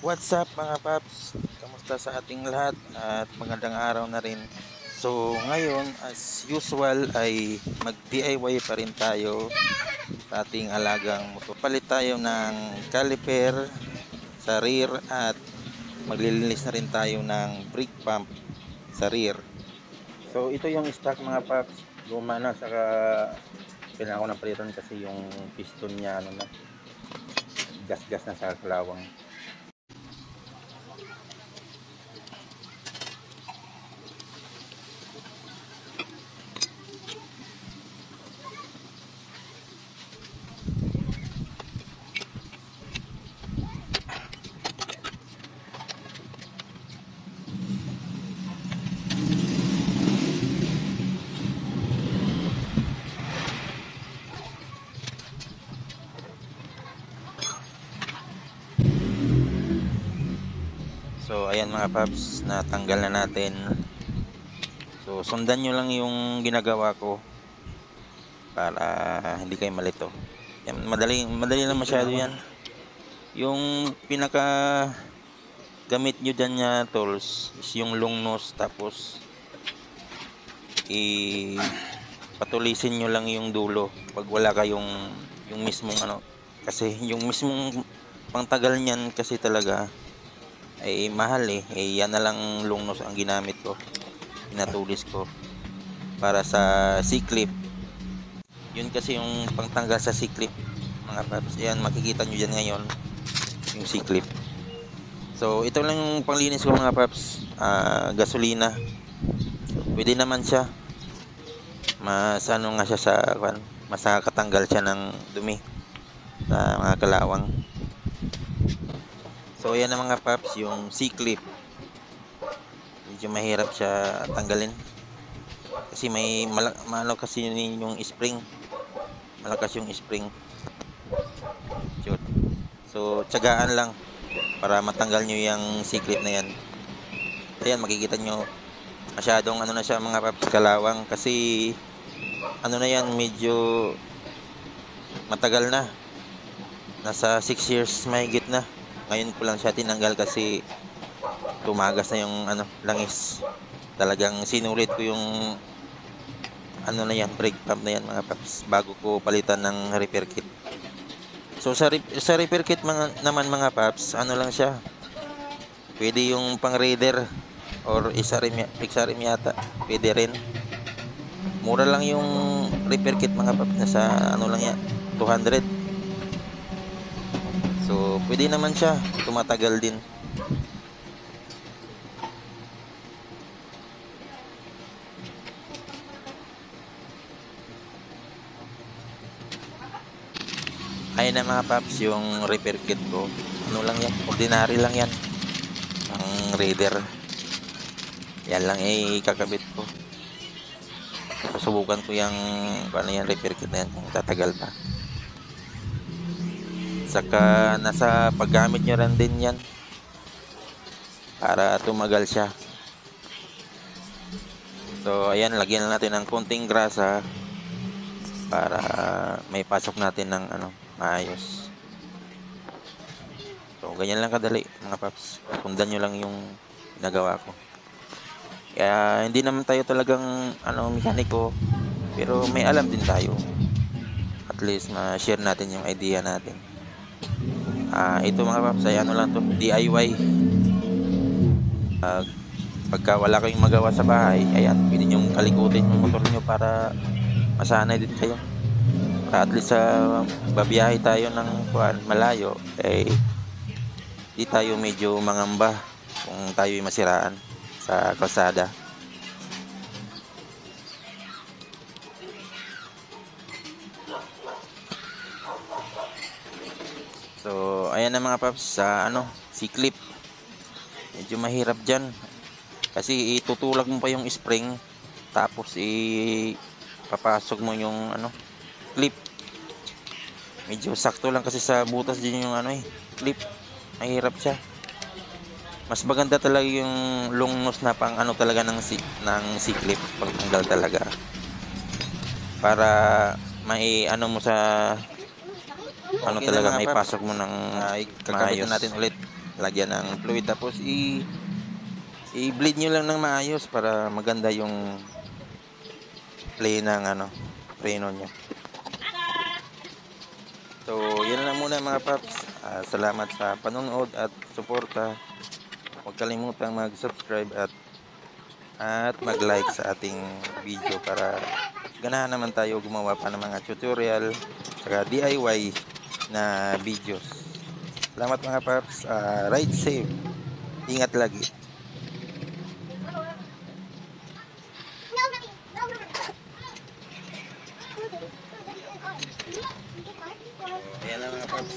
What's up mga paps? Kamusta sa ating lahat at magandang araw na rin. So ngayon as usual ay mag DIY pa rin tayo sa ating alagang motor. Palit tayo ng caliper sa rear at maglilinis na rin tayo ng brake pump sa rear. So ito yung stock mga paps, luma na, saka kailangan ko na palitan kasi yung piston niya gas-gas na sa kalawang. So ayan mga paps, natanggal na natin. So sundan nyo lang yung ginagawa ko para hindi kayo malito. Yan, madali lang masyado yan. Yung pinaka gamit nyo dyan niya tools is yung long nose, tapos patulisin nyo lang yung dulo pag wala kayong yung mismong kasi yung mismong pangtagal nyan kasi talaga ay mahal yan na lang long nose ang ginamit ko, pinatulis ko para sa C-clip. Yun kasi yung pangtanggal sa C-clip mga paps. Yan, makikita nyo dyan ngayon yung C-clip. So ito lang yung panglinis ko mga paps. Gasolina, pwede naman siya, mas nga siya sa mas nakakatanggal siya ng dumi sa mga kalawang. So yan na mga paps, yung C-clip medyo mahirap siya tanggalin kasi may kasi yung spring, malakas yung spring. So tiyagaan lang para matanggal nyo yung C-clip na yan. Ayan, makikita nyo masyadong na siya mga paps, kalawang, kasi na yan, medyo matagal na, nasa 6 years mahigit na. Ngayon ko lang siya tinanggal kasi tumagas na yung langis. Talagang sinulit ko yung na yan, brake pump na yan mga paps, bago ko palitan ng repair kit. So sa repair kit naman mga paps, lang siya, pwede yung pang raider or XRM yata, pwede rin. Mura lang yung repair kit mga paps, nasa lang yan, 200. So pwede naman siya, tumatagal din. Ayun na mga paps, yung repair kit ko. Lang yan, ordinary lang yan, ang raider. Yan lang kakabit ko. Susubukan ko yung yan repair kit na yan, kung tatagal pa. Saka nasa paggamit nyo rin din yan para tumagal siya. So ayan, lagyan natin ng konting grasa para may pasok natin ng maayos. So ganyan lang kadali mga paps, sundan nyo lang yung ginagawa ko. Kaya hindi naman tayo talagang mekaniko, pero may alam din tayo, at least ma-share natin yung idea natin. Ito mga paps ay lang to, DIY. Pagka wala kayong magawa sa bahay, ayan, pwede nyong kalikutin yung motor nyo para masanay din kayo. Para at least sa babiyahe tayo ng malayo, eh di tayo medyo mangamba kung tayo'y masiraan sa kalsada. So, ayan na mga paps, sa siklip. Medyo mahirap dyan. Kasi itutulak mo pa yung spring, tapos papasok mo yung clip. Medyo sakto lang kasi sa butas din yung clip. Mahirap siya. Mas maganda talaga yung long nose na pang talaga ng C-clip, pang tanggal talaga. Para may mo sa Okay talaga na, mga may paps. pasok mo ng Kakabit maayos. na natin ulit. Lagyan ng fluid, tapos i-bleed nyo lang ng maayos para maganda yung play ng preno nyo. So, yun lang muna mga paps. Salamat sa panonood at suporta. Huwag kalimutang mag-subscribe at mag-like sa ating video para ganahan naman tayo gumawa pa ng mga tutorial saka DIY na videos. Salamat mga paps. Ride safe. Ingat lagi. Ayan lang mga paps.